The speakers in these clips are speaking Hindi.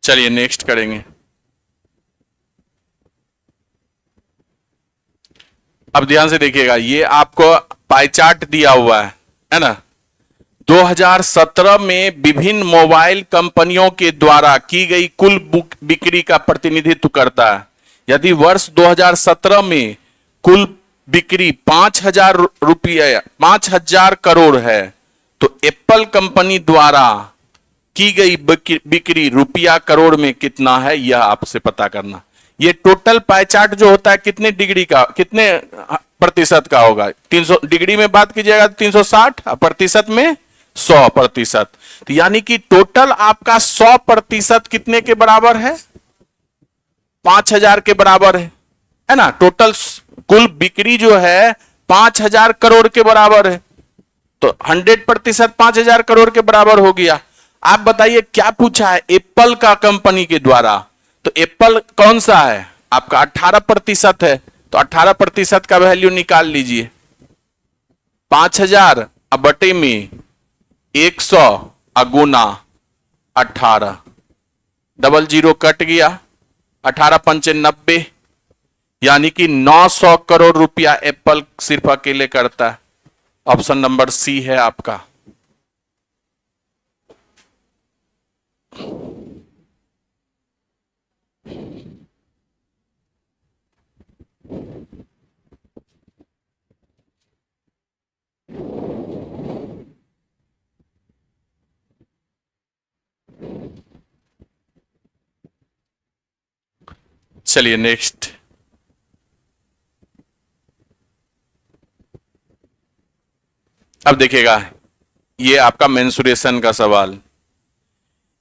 चलिए नेक्स्ट करेंगे। अब ध्यान से देखिएगा, ये आपको पाई चार्ट दिया हुआ है ना। 2017 में विभिन्न मोबाइल कंपनियों के द्वारा की गई कुल बिक्री का प्रतिनिधित्व करता है। यदि वर्ष 2017 में कुल बिक्री 5,000 करोड़ है, तो एप्पल कंपनी द्वारा की गई बिक्री रुपया करोड़ में कितना है, यह आपसे पता करना। ये टोटल पाई चार्ट जो होता है कितने डिग्री का, कितने प्रतिशत का होगा। 300 डिग्री में बात कीजिएगा तो 360, प्रतिशत में 100%। तो यानी कि टोटल आपका 100% कितने के बराबर है, 5,000 के बराबर है ना। टोटल कुल बिक्री जो है 5,000 करोड़ के बराबर है, तो 100% 5,000 करोड़ के बराबर हो गया। आप बताइए क्या पूछा है, एप्पल का कंपनी के द्वारा। तो एप्पल कौन सा है आपका, 18% है, तो 18% का वैल्यू निकाल लीजिए। 5,000 बटे में 100 गुना 18, डबल जीरो कट गया, 18 पंचे 90, यानी कि 900 करोड़ रुपया एप्पल सिर्फ अकेले करता है। ऑप्शन नंबर सी है आपका। चलिए नेक्स्ट। अब देखिएगा, ये आपका मेंसुरेशन का सवाल।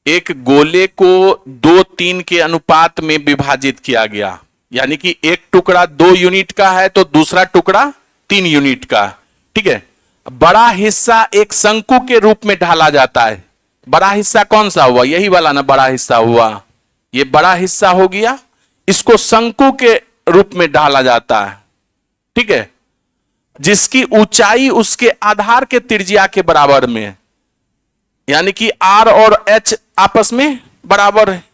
एक गोले को 2:3 के अनुपात में विभाजित किया गया, यानी कि एक टुकड़ा 2 यूनिट का है तो दूसरा टुकड़ा 3 यूनिट का। ठीक है। बड़ा हिस्सा एक शंकु के रूप में ढाला जाता है। बड़ा हिस्सा कौन सा हुआ, यही वाला ना बड़ा हिस्सा हुआ, ये बड़ा हिस्सा हो गया। इसको शंकु के रूप में ढाला जाता है। ठीक है। जिसकी ऊंचाई उसके आधार के त्रिज्या के बराबर में है, यानी कि आर और एच आपस में बराबर है।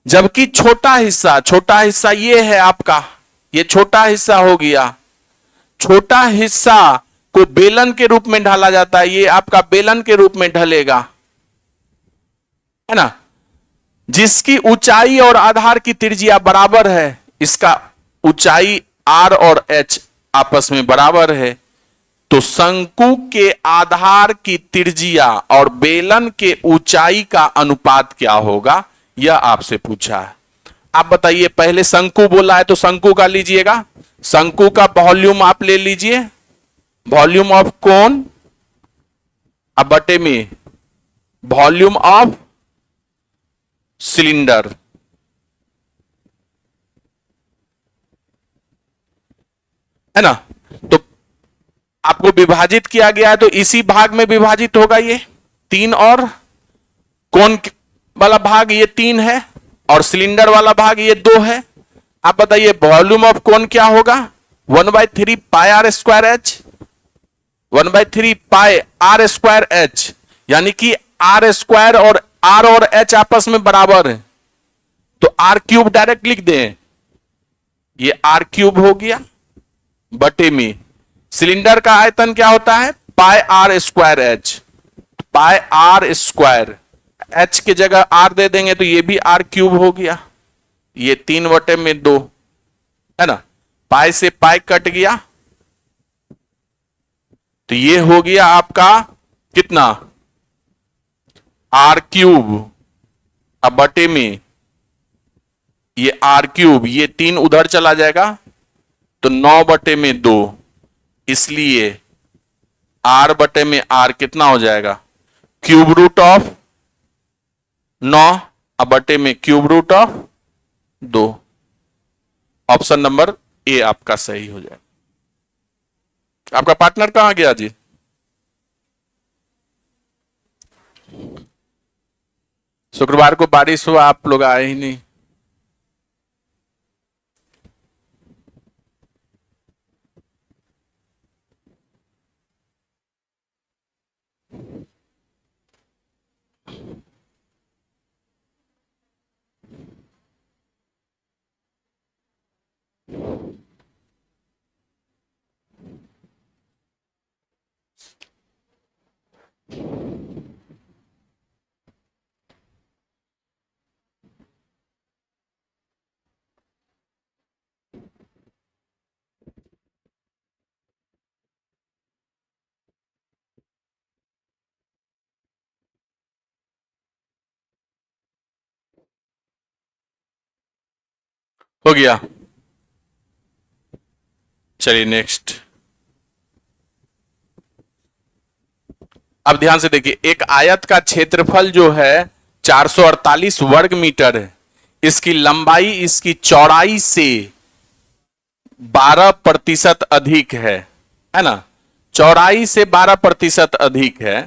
जबकि छोटा हिस्सा ये है आपका, ये छोटा हिस्सा हो गया। छोटा हिस्सा को बेलन के रूप में ढाला जाता है, ये आपका बेलन के रूप में ढलेगा, है ना। जिसकी ऊंचाई और आधार की त्रिज्या बराबर है, इसका ऊंचाई आर और एच आपस में बराबर है, तो शंकु के आधार की त्रिज्या और बेलन के ऊंचाई का अनुपात क्या होगा, यह आपसे पूछा है। आप बताइए, पहले शंकु बोला है तो शंकु का लीजिएगा। शंकु का वॉल्यूम आप ले लीजिए, वॉल्यूम ऑफ कोन अब बटे में वॉल्यूम ऑफ सिलेंडर, है ना। तो आपको विभाजित किया गया है तो इसी भाग में विभाजित होगा ये 3, और कोन वाला भाग ये 3 है, और सिलेंडर वाला भाग ये 2 है। आप बताइए वॉल्यूम ऑफ कोन क्या होगा, 1/3 pi r square h, 1/3 pi r square h, यानी कि आर स्क्वायर और एच आपस में बराबर है, तो आर क्यूब डायरेक्ट लिख दें, ये आर क्यूब हो गया बटे में सिलेंडर का आयतन क्या होता है, pi r square h, pi r square, h की जगह आर दे देंगे तो ये भी आर क्यूब हो गया, ये 3/2, है ना। पाई से पाई कट गया, तो ये हो गया आपका कितना, आर क्यूब अब बटे में ये आर क्यूब, ये 3 उधर चला जाएगा तो 9/2, इसलिए आर बटे में आर कितना हो जाएगा, क्यूब रूट ऑफ 9 अब बटे में cube root of 2। Option number A आपका सही हो जाएगा। आपका पार्टनर कहां गया जी, शुक्रवार को बारिश हुआ आप लोग आए ही नहीं। हो गया। चलिए नेक्स्ट। अब ध्यान से देखिए, एक आयत का क्षेत्रफल जो है 448 वर्ग मीटर है। इसकी लंबाई इसकी चौड़ाई से 12% अधिक है ना। चौड़ाई से 12% अधिक है।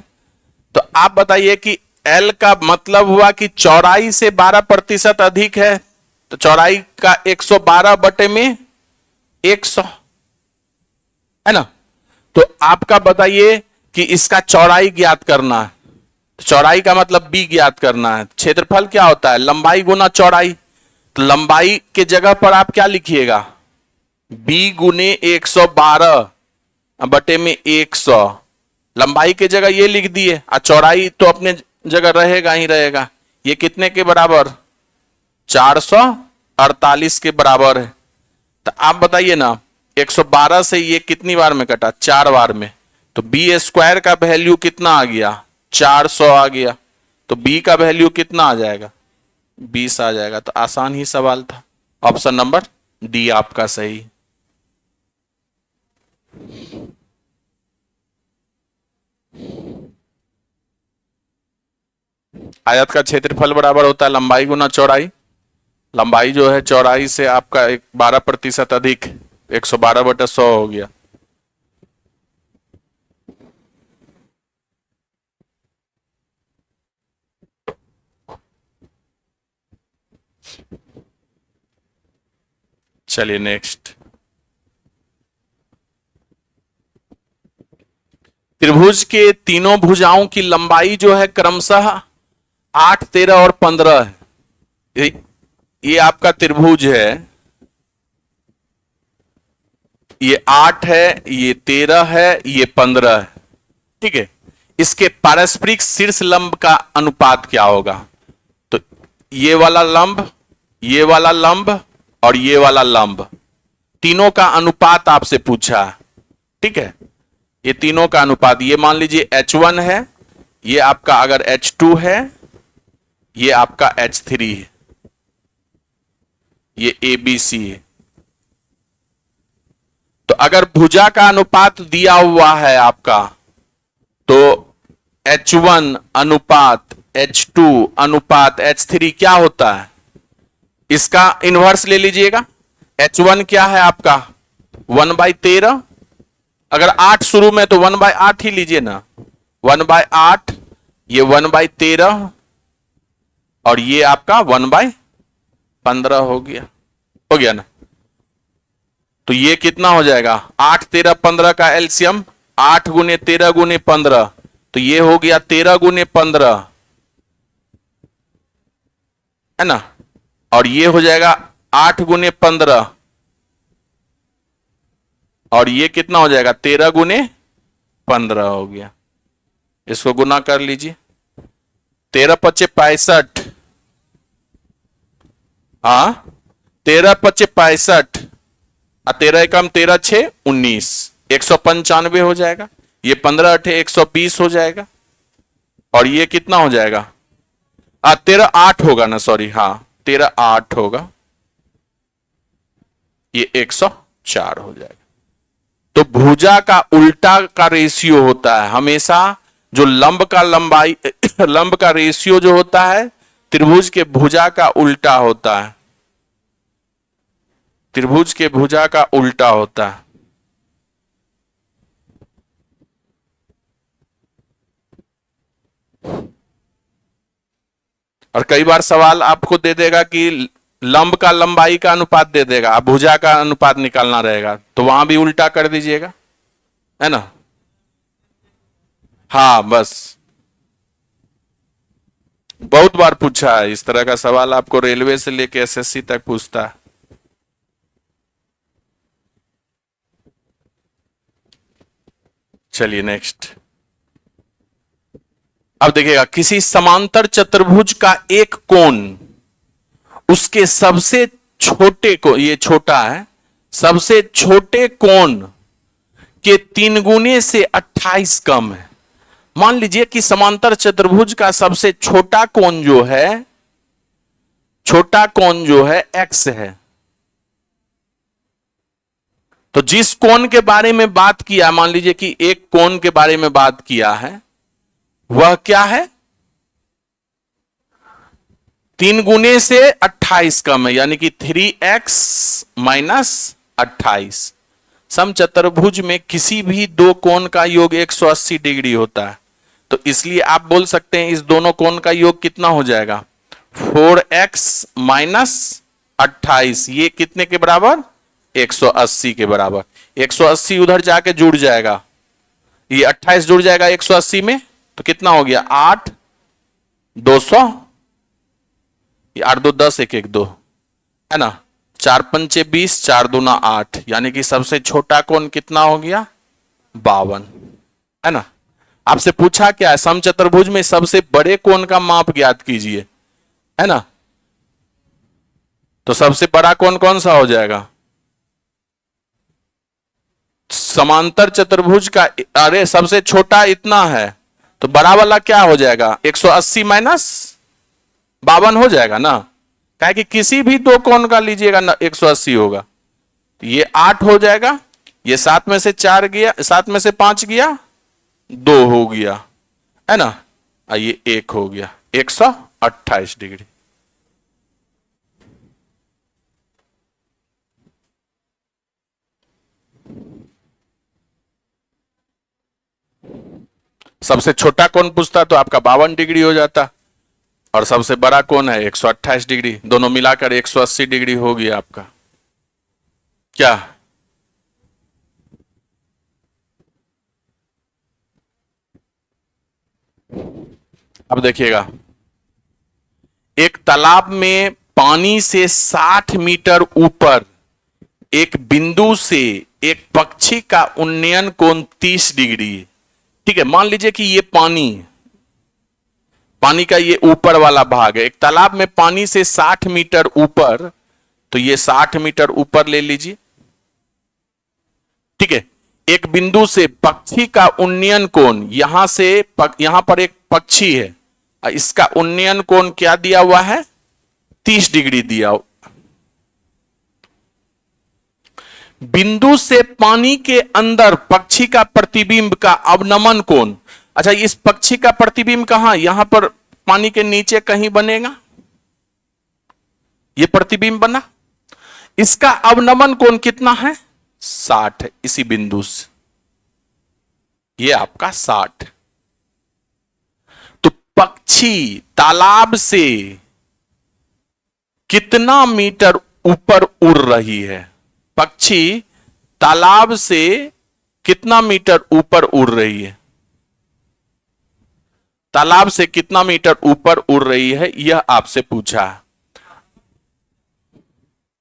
तो आप बताइए कि L का मतलब हुआ कि चौड़ाई से 12% अधिक है, तो चौड़ाई का 112 बटे में 100 है ना। तो आपका बताइए कि इसका चौड़ाई ज्ञात करना है। तो चौड़ाई का मतलब b ज्ञात करना है। क्षेत्रफल क्या होता है? लंबाई गुना चौड़ाई। तो लंबाई के जगह पर आप क्या लिखिएगा? b गुने 112 बटे में 100। लंबाई के जगह ये लिख दिए और चौड़ाई तो अपने जगह रहेगा ही रहेगा। ये कितने के बराबर? 448 के बराबर है। तो आप बताइए ना, 112 से ये कितनी बार में कटा? 4 बार में। तो बी स्क्वायर का वैल्यू कितना आ गया? 400 आ गया। तो बी का वैल्यू कितना आ जाएगा? 20 आ जाएगा। तो आसान ही सवाल था। ऑप्शन नंबर डी आपका सही। आयत का क्षेत्रफल बराबर होता है लंबाई गुना चौड़ाई। लंबाई जो है चौड़ाई से आपका 12% अधिक, 112/100 हो गया। चलिए नेक्स्ट। त्रिभुज के तीनों भुजाओं की लंबाई जो है क्रमशः 8, 13 और 15 है। ये आपका त्रिभुज है। ये 8 है, ये 13 है, ये 15 है। ठीक है। इसके पारस्परिक शीर्ष लंब का अनुपात क्या होगा? तो ये वाला लंब, ये वाला लंब और ये वाला लंब, तीनों का अनुपात आपसे पूछा है। ठीक है। ये तीनों का अनुपात, ये मान लीजिए H1 है, ये आपका अगर H2 है, ये आपका H3 है, ये ABC है। तो अगर भुजा का अनुपात दिया हुआ है आपका, तो H1 अनुपात H2 अनुपात H3 क्या होता है? इसका इनवर्स ले लीजिएगा। H1 क्या है आपका? 1/13। अगर 8 शुरू में तो 1/8 ही लीजिए ना। 1/8, ये 1/13 और ये आपका 1/15 हो गया। हो गया ना। तो ये कितना हो जाएगा? 8, 13, 15 का एलसीएम 8 गुने 13 गुने 15, तो ये हो गया 13 गुने 15 है ना। और ये हो जाएगा 8 गुने 15 और ये कितना हो जाएगा? 13 गुने 15 हो गया। इसको गुना कर लीजिए। 13 पच्चे 65, हाँ 13 पच्चे 65 और 13 एकम 13 6 19, 195 हो जाएगा। ये 15 8 120 हो जाएगा। और ये कितना हो जाएगा? 13 8 होगा ना, सॉरी, हाँ 13 8 होगा। ये 104 हो जाएगा। तो भुजा का उल्टा का रेशियो होता है हमेशा, जो लंब का लंबाई लंब का रेशियो जो होता है त्रिभुज के भुजा का उल्टा होता है। त्रिभुज के भुजा का उल्टा होता है। और कई बार सवाल आपको दे देगा कि लंब का लंबाई का अनुपात दे देगा, भुजा का अनुपात निकालना रहेगा, तो वहां भी उल्टा कर दीजिएगा, है ना। हाँ बस, बहुत बार पूछा है इस तरह का सवाल, आपको रेलवे से लेके एसएससी तक पूछता है। चलिए नेक्स्ट। अब देखिएगा, किसी समांतर चतुर्भुज का एक कोण उसके सबसे छोटे को, ये छोटा है, सबसे छोटे कोण के 3 गुने से 28 कम है। मान लीजिए कि समांतर चतुर्भुज का सबसे छोटा कोण जो है, छोटा कोण जो है x है, तो जिस कोण के बारे में बात किया, मान लीजिए कि एक कोण के बारे में बात किया है, वह क्या है? 3 से 28 कम है, यानी कि 3x माइनस 28। समचतुर्भुज में किसी भी दो कोण का योग 180 डिग्री होता है, तो इसलिए आप बोल सकते हैं इस दोनों कोण का योग कितना हो जाएगा? 4x माइनस 28, ये कितने के बराबर? 180 के बराबर। 180 उधर जाके जुड़ जाएगा, ये 28 जुड़ जाएगा 180 में, तो कितना हो गया? 8 200, ये 8 2 10 1 1 2 है ना, 4 पंचे 20, 4 दूना 8, यानी कि सबसे छोटा कोण कितना हो गया? 52, है ना। आपसे पूछा क्या है? समचतुर्भुज में सबसे बड़े कोण का माप ज्ञात कीजिए, है ना। तो सबसे बड़ा कोण कौन सा हो जाएगा? समांतर चतुर्भुज का, अरे सबसे छोटा इतना है, तो बड़ा वाला क्या हो जाएगा? 180 माइनस 52 हो जाएगा ना, क्या कि किसी भी दो कोण का लीजिएगा ना 180 होगा। तो ये 8 हो जाएगा, ये 7 में से 4 गया, 7 में से 5 गया, 2 हो गया, है ना, ये 1 हो गया, 128 डिग्री। सबसे छोटा कोण पूछता तो आपका 52 डिग्री हो जाता, और सबसे बड़ा कोण है 128 डिग्री, दोनों मिलाकर 180 डिग्री हो गया आपका। क्या? अब देखिएगा, एक तालाब में पानी से 60 मीटर ऊपर एक बिंदु से एक पक्षी का उन्नयन कोण 30 डिग्री है। ठीक है, मान लीजिए कि ये पानी का ये ऊपर वाला भाग है, एक तालाब में पानी से 60 मीटर ऊपर, तो ये 60 मीटर ऊपर ले लीजिए। ठीक है, एक बिंदु से पक्षी का उन्नयन कोण, यहां से यहां पर एक पक्षी है, इसका उन्नयन कोण क्या दिया हुआ है? 30 डिग्री दिया। बिंदु से पानी के अंदर पक्षी का प्रतिबिंब का अवनमन कोण, अच्छा इस पक्षी का प्रतिबिंब कहां? यहां पर पानी के नीचे कहीं बनेगा, यह प्रतिबिंब बना, इसका अवनमन कोण कितना है? 60 है, इसी बिंदु से यह आपका 60। तो पक्षी तालाब से कितना मीटर ऊपर उड़ रही है? पक्षी तालाब से कितना मीटर ऊपर उड़ रही है? तालाब से कितना मीटर ऊपर उड़ रही है, यह आपसे पूछा है।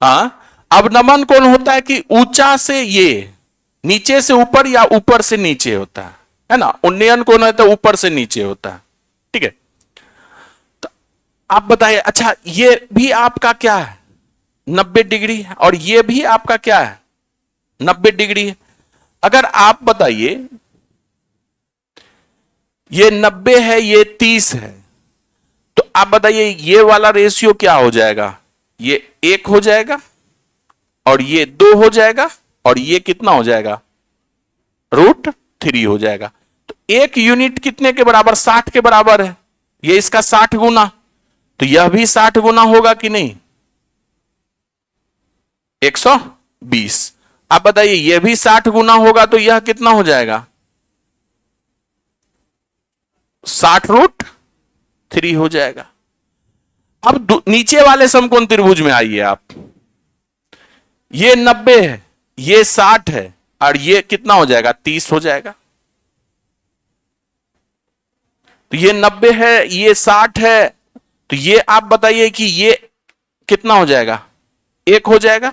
हाँ, अवनमन कोण होता है कि ऊंचा से ये नीचे से ऊपर या ऊपर से नीचे होता है ना। उन्नयन कोण है तो ऊपर से नीचे होता है। ठीक है, तो आप बताइए, अच्छा ये भी आपका क्या है? 90 डिग्री है, और ये भी आपका क्या है? 90 डिग्री है। अगर आप बताइए ये 90 है, ये 30 है, तो आप बताइए ये वाला रेशियो क्या हो जाएगा? ये 1 हो जाएगा, और ये 2 हो जाएगा, और ये कितना हो जाएगा? √3 हो जाएगा। तो एक यूनिट कितने के बराबर? 60 के बराबर है, ये इसका 60 गुना, तो यह भी 60 गुना होगा कि नहीं? 120। आप बताइए यह भी 60 गुना होगा, तो यह कितना हो जाएगा? 60√3 हो जाएगा। अब नीचे वाले समकोण त्रिभुज में आइए आप, ये 90 है, ये 60 है, और ये कितना हो जाएगा? 30 हो जाएगा। तो ये 90 है, ये 60 है, तो ये आप बताइए कि ये कितना हो जाएगा? 1 हो जाएगा,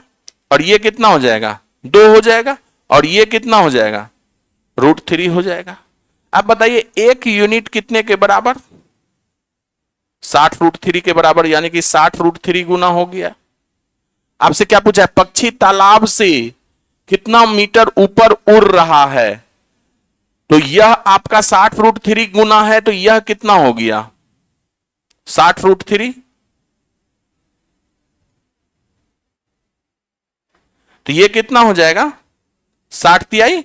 और ये कितना हो जाएगा? 2 हो जाएगा, और ये कितना हो जाएगा? √3 हो जाएगा। आप बताइए एक यूनिट कितने के बराबर? 60√3 के बराबर, यानी कि 60√3 गुना हो गया। आपसे क्या पूछा है? पक्षी तालाब से कितना मीटर ऊपर उड़ रहा है, तो यह आपका 60√3 गुना है, तो यह कितना हो गया? 60√3, तो यह कितना हो जाएगा? 60 तिहाई,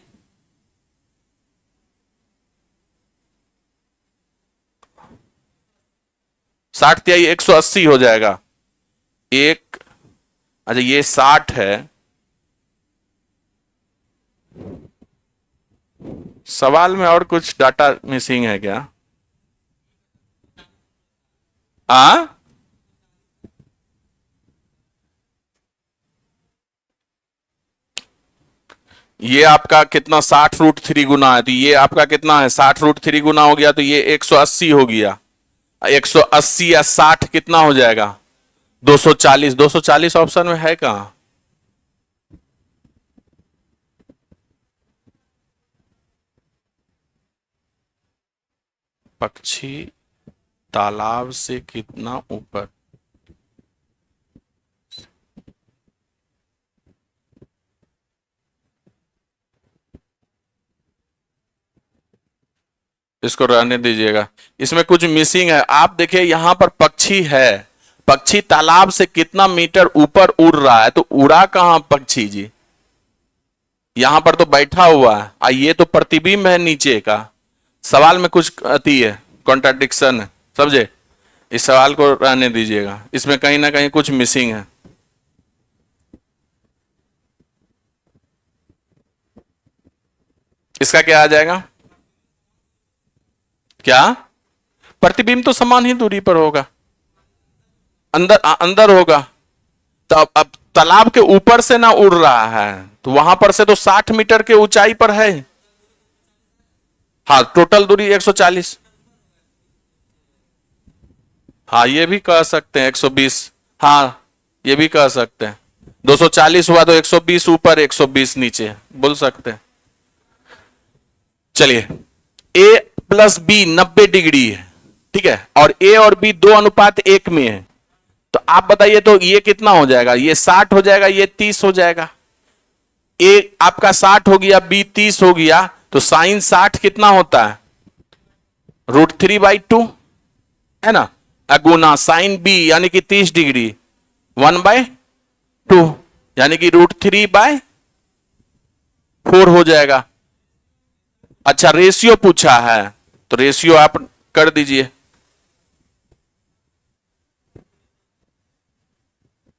साठ तिहाई 180 हो जाएगा। एक, अच्छा ये 60 है। सवाल में और कुछ डाटा मिसिंग है क्या? आ ये आपका कितना, 60 √3 गुना है, तो ये आपका कितना है, 60 √3 गुना हो गया, तो ये 180 हो गया। 180 या 60 कितना हो जाएगा? 240। 240 ऑप्शन में है कहां? पक्षी तालाब से कितना ऊपर? इसको रहने दीजिएगा, इसमें कुछ मिसिंग है। आप देखिए यहां पर पक्षी है, पक्षी तालाब से कितना मीटर ऊपर उड़ रहा है, तो उड़ा कहां पक्षी जी? यहां पर तो बैठा हुआ है, ये तो प्रतिबिंब है नीचे का। सवाल में कुछ अति है, कॉन्ट्राडिक्शन है, समझे? इस सवाल को रहने दीजिएगा, इसमें कहीं ना कहीं कुछ मिसिंग है। इसका क्या आ जाएगा? क्या? प्रतिबिंब तो समान ही दूरी पर होगा, अंदर अंदर होगा। तो अब तालाब के ऊपर से ना उड़ रहा है, तो वहां पर से तो 60 मीटर के ऊंचाई पर है। हाँ, टोटल दूरी 140। हाँ ये भी कह सकते हैं 120। हाँ ये भी कह सकते हैं, 240 हुआ तो 120 ऊपर 120 नीचे, बोल सकते हैं। चलिए, ए प्लस बी 90 डिग्री है, ठीक है, और ए और बी 2:1 में है, तो आप बताइए तो ये कितना हो जाएगा? ये 60 हो जाएगा, ये 30 हो जाएगा। ए आपका 60 हो गया, बी 30 हो गया, तो साइन 60 कितना होता है? √3/2 है ना, अगुना साइन बी यानी कि 30 डिग्री 1/2 यानी कि √3/4 हो जाएगा। अच्छा रेशियो पूछा है, तो रेशियो आप कर दीजिए।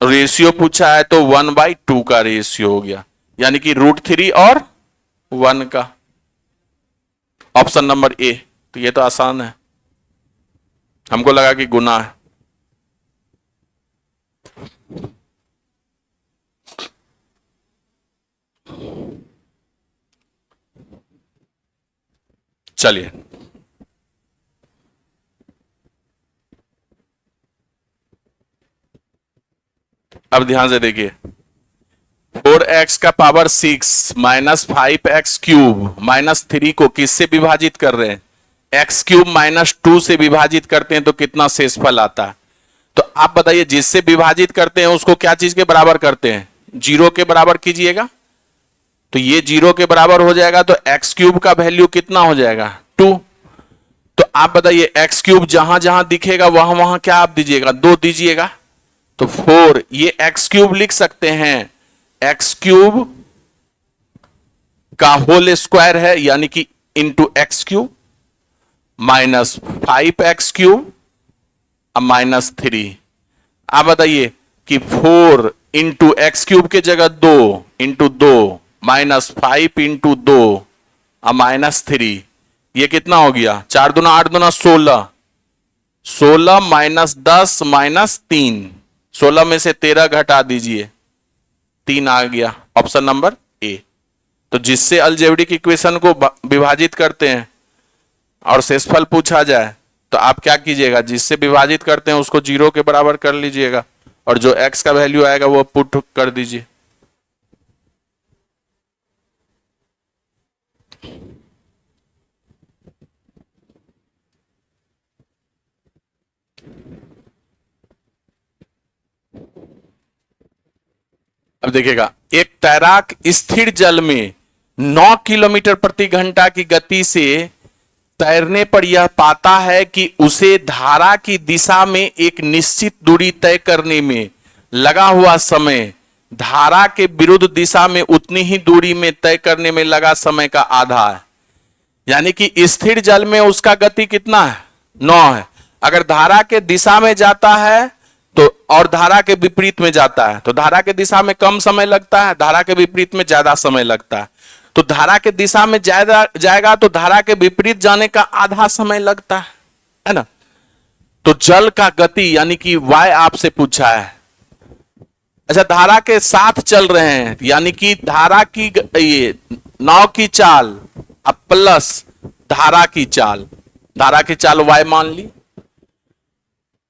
रेशियो पूछा है तो 1/2 का रेशियो हो गया, यानी कि √3 और 1 का। ऑप्शन नंबर ए, तो ये तो आसान है, हमको लगा कि गुना है। चलिए, अब ध्यान से देखिए, 4x का पावर 6 माइनस 5x³ माइनस 3 को किससे विभाजित कर रहे हैं? x³ माइनस 2 से विभाजित करते हैं तो कितना शेषफल आता है? तो आप बताइए, जिससे विभाजित करते हैं उसको क्या चीज के बराबर करते हैं? 0 के बराबर कीजिएगा, तो ये 0 के बराबर हो जाएगा, तो x³ का वैल्यू कितना हो जाएगा? 2। तो आप बताइए x³ जहां जहां दिखेगा वहां वहां क्या आप दीजिएगा? 2 दीजिएगा, तो 4। ये x³ लिख सकते हैं, x³ का होल स्क्वायर है, यानी कि into x³ minus 5x³ minus 3। आप बताइए कि 4 इंटू x³ के जगह 2 इंटू 2 माइनस 5 इंटू 2 माइनस 3, ये कितना हो गया? 4 दूना 8 दूना 16, 16 माइनस 10 माइनस 3, 16 में से 13 घटा दीजिए, 3 आ गया। ऑप्शन नंबर ए। तो जिससे अलजेब्रिक इक्वेशन को विभाजित करते हैं और शेषफल पूछा जाए तो आप क्या कीजिएगा? जिससे विभाजित करते हैं उसको 0 के बराबर कर लीजिएगा, और जो x का वैल्यू आएगा वो पुट कर दीजिए। अब देखिएगा, एक तैराक स्थिर जल में 9 किलोमीटर प्रति घंटा की गति से तैरने पर यह पाता है कि उसे धारा की दिशा में एक निश्चित दूरी तय करने में लगा हुआ समय धारा के विरुद्ध दिशा में उतनी ही दूरी में तय करने में लगा समय का आधा है। यानी कि स्थिर जल में उसका गति कितना है? 9 है। अगर धारा के दिशा में जाता है तो और धारा के विपरीत में जाता है तो धारा के दिशा में कम समय लगता है, धारा के विपरीत में ज्यादा समय लगता है। तो धारा के दिशा में ज्यादा जाएगा तो धारा के विपरीत जाने का आधा समय लगता है ना। तो जल का गति यानी कि y आपसे पूछा है। अच्छा, धारा के साथ चल रहे हैं यानी कि धारा की ये नाव की चाल अब प्लस धारा की चाल, धारा की चाल y मान ली,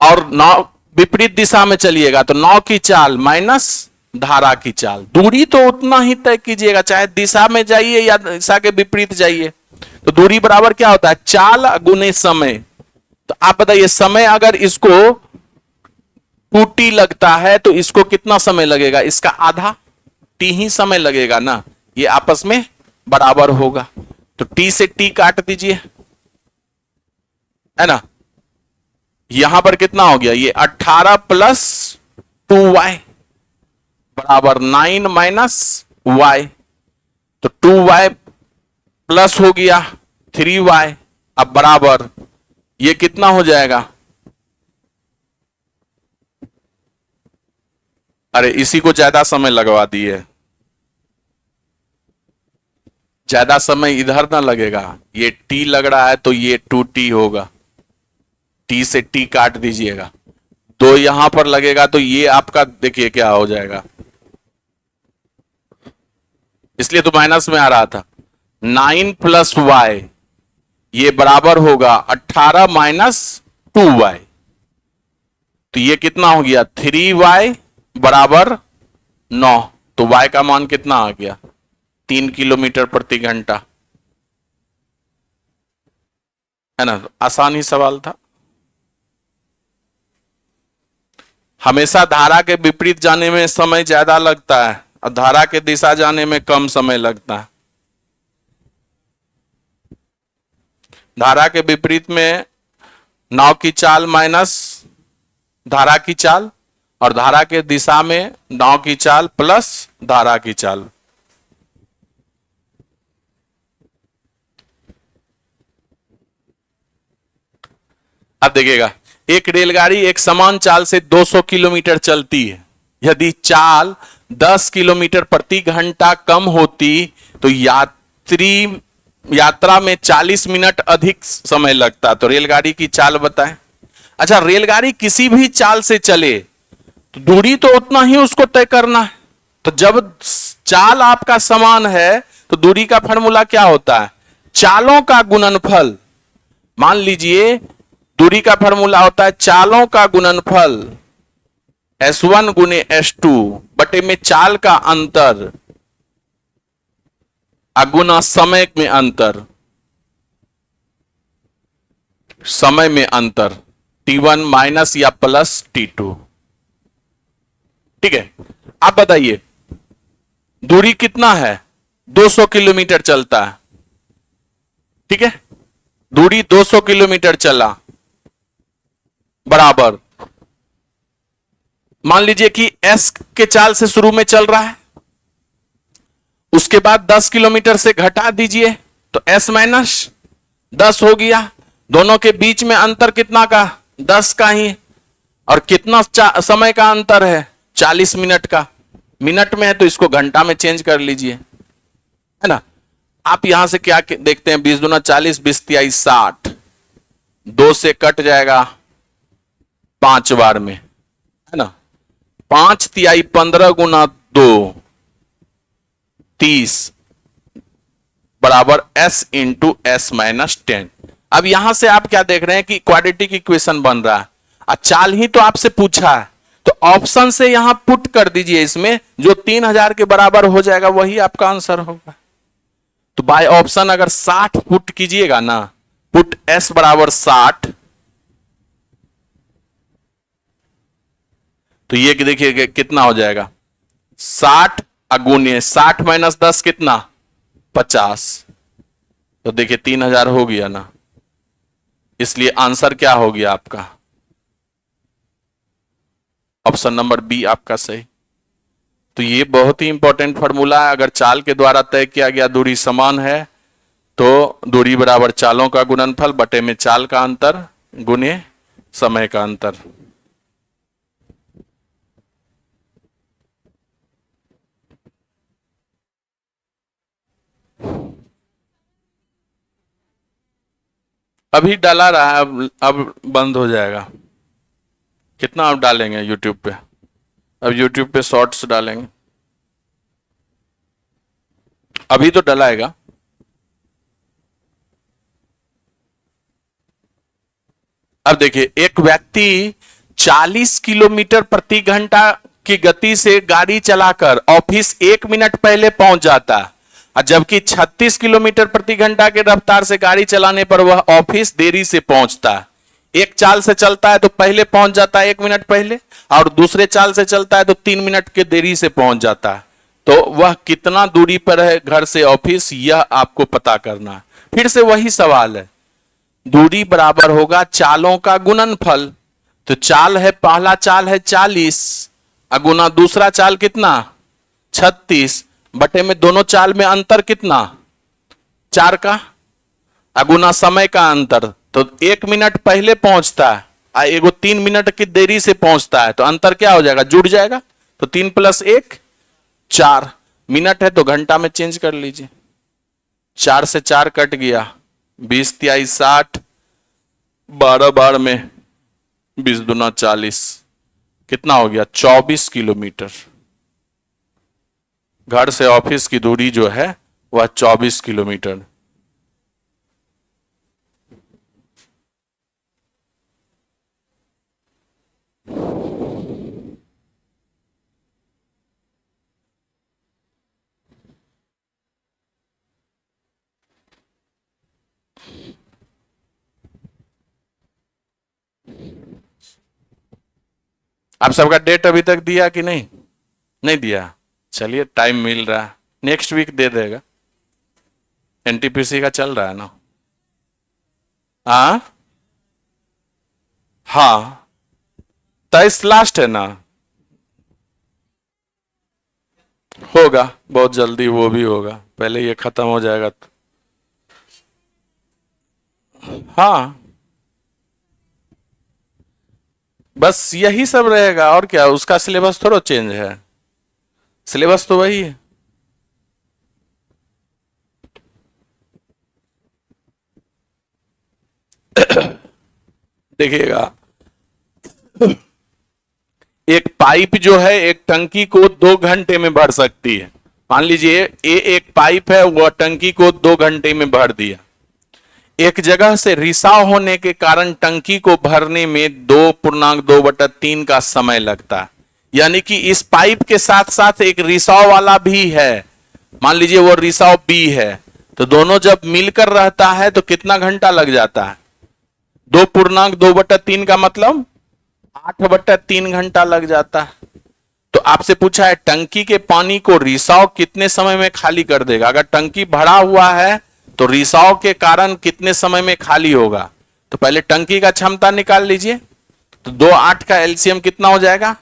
और नाव विपरीत दिशा में चलिएगा तो नाव की चाल माइनस धारा की चाल। दूरी तो उतना ही तय कीजिएगा, चाहे दिशा में जाइए या दिशा के विपरीत जाइए। तो दूरी बराबर क्या होता है? चाल गुने समय। तो आप बताइए, समय अगर इसको 2t लगता है तो इसको कितना समय लगेगा? इसका आधा t ही समय लगेगा ना। ये आपस में बराबर होगा तो t से t काट दीजिए, है ना। यहां पर कितना हो गया? ये 18 प्लस 2y बराबर 9 माइनस y। तो 2y प्लस हो गया 3y। अब बराबर ये कितना हो जाएगा? अरे इसी को ज्यादा समय लगवा दिए, ज्यादा समय इधर ना लगेगा। ये t लग रहा है तो ये 2t होगा, t से t काट दीजिएगा। 2 यहां पर लगेगा तो ये आपका देखिए क्या हो जाएगा, इसलिए तो माइनस में आ रहा था। 9 प्लस y ये बराबर होगा 18 माइनस 2y। तो ये कितना हो गया? 3y बराबर 9। तो y का मान कितना आ गया? 3 किलोमीटर प्रति घंटा, है ना। आसान ही सवाल था। हमेशा धारा के विपरीत जाने में समय ज्यादा लगता है और धारा के दिशा जाने में कम समय लगता है। धारा के विपरीत में नाव की चाल माइनस धारा की चाल और धारा के दिशा में नाव की चाल प्लस धारा की चाल। अब देखिएगा, एक रेलगाड़ी एक समान चाल से 200 किलोमीटर चलती है। यदि चाल 10 किलोमीटर प्रति घंटा कम होती तो यात्रा में 40 मिनट अधिक समय लगता। तो रेलगाड़ी की चाल बताएं। अच्छा, रेलगाड़ी किसी भी चाल से चले तो दूरी तो उतना ही उसको तय करना है। तो जब चाल आपका समान है तो दूरी का फॉर्मूला क्या होता है? चालों का गुणनफल। मान लीजिए दूरी का फॉर्मूला होता है चालों का गुणनफल S1 गुने S2 बटे में चाल का अंतर अगुना समय में अंतर, समय में अंतर T1 माइनस या प्लस T2। ठीक है, आप बताइए दूरी कितना है? 200 किलोमीटर चलता है। ठीक है, दूरी 200 किलोमीटर चला बराबर, मान लीजिए कि S के चाल से शुरू में चल रहा है, उसके बाद 10 किलोमीटर से घटा दीजिए तो S माइनस 10 हो गया। दोनों के बीच में अंतर कितना का? 10 का ही। और कितना समय का अंतर है? 40 मिनट का। मिनट में है तो इसको घंटा में चेंज कर लीजिए, है ना। आप यहां से क्या देखते हैं? 20 दूना 40, 20 तिहाई 60, 2 से कट जाएगा 5 बार में, है ना। 5 तिहाई 15 गुना 2 30 बराबर S इंटू S माइनस 10। अब यहां से आप क्या देख रहे हैं कि क्वाड्रेटिक इक्वेशन बन रहा है। चाल ही तो आपसे पूछा है तो ऑप्शन से यहां पुट कर दीजिए, इसमें जो 3000 के बराबर हो जाएगा वही आपका आंसर होगा। तो बाय ऑप्शन अगर 60 पुट कीजिएगा ना, पुट S बराबर 60, तो ये देखिए कितना हो जाएगा? 60 अगुने 60 माइनस 10 कितना? 50। तो देखिए 3000 हो गया ना, इसलिए आंसर क्या हो गया आपका? ऑप्शन नंबर बी आपका सही। तो ये बहुत ही इंपॉर्टेंट फॉर्मूला है। अगर चाल के द्वारा तय किया गया दूरी समान है तो दूरी बराबर चालों का गुणनफल बटे में चाल का अंतर गुने समय का अंतर। अभी डाला रहा है, अब बंद हो जाएगा। कितना आप डालेंगे यूट्यूब पे? अब यूट्यूब पे शॉर्ट्स डालेंगे, अभी तो डलाएगा। अब देखिए, एक व्यक्ति 40 किलोमीटर प्रति घंटा की गति से गाड़ी चलाकर ऑफिस 1 मिनट पहले पहुंच जाता है, और जबकि 36 किलोमीटर प्रति घंटा के रफ्तार से गाड़ी चलाने पर वह ऑफिस देरी से पहुंचता है। एक चाल से चलता है तो पहले पहुंच जाता है 1 मिनट पहले, और दूसरे चाल से चलता है तो 3 मिनट के देरी से पहुंच जाता है। तो वह कितना दूरी पर है घर से ऑफिस, यह आपको पता करना है। फिर से वही सवाल है, दूरी बराबर होगा चालों का गुणनफल। तो चाल है, पहला चाल है 40 अगुना दूसरा चाल कितना 36 बटे में दोनों चाल में अंतर कितना 4 का अगुना समय का अंतर। तो 1 मिनट पहले पहुंचता है और एगो 3 मिनट की देरी से पहुंचता है, तो अंतर क्या हो जाएगा, जुड़ जाएगा। तो 3 + 1 4 मिनट है तो घंटा में चेंज कर लीजिए। 4 से 4 कट गया, 20 × 60, 12 बार में 20 दूना 40, कितना हो गया 24 किलोमीटर। घर से ऑफिस की दूरी जो है वह 24 किलोमीटर। आप सबका डेट अभी तक दिया कि नहीं? नहीं दिया, चलिए टाइम मिल रहा है, नेक्स्ट वीक दे देगा। एनटीपीसी का चल रहा है ना? हाँ 23 लास्ट है ना? होगा बहुत जल्दी, वो भी होगा, पहले ये खत्म हो जाएगा तो। हाँ बस यही सब रहेगा और क्या, उसका सिलेबस थोड़ा चेंज है, सिलेबस तो वही है। देखिएगा, एक पाइप जो है एक टंकी को 2 घंटे में भर सकती है। मान लीजिए ये एक पाइप है, वह टंकी को 2 घंटे में भर दिया। एक जगह से रिसाव होने के कारण टंकी को भरने में 2.2/3 का समय लगता है। यानी कि इस पाइप के साथ साथ एक रिसाव वाला भी है, मान लीजिए वो रिसाव बी है, तो दोनों जब मिलकर रहता है तो कितना घंटा लग जाता है, 2.2/3 का मतलब 8/3 घंटा लग जाता है। तो आपसे पूछा है टंकी के पानी को रिसाव कितने समय में खाली कर देगा। अगर टंकी भरा हुआ है तो रिसाव के कारण कितने समय में खाली होगा, तो पहले टंकी का क्षमता निकाल लीजिए। तो 2 8 का एलसीएम कितना हो जाएगा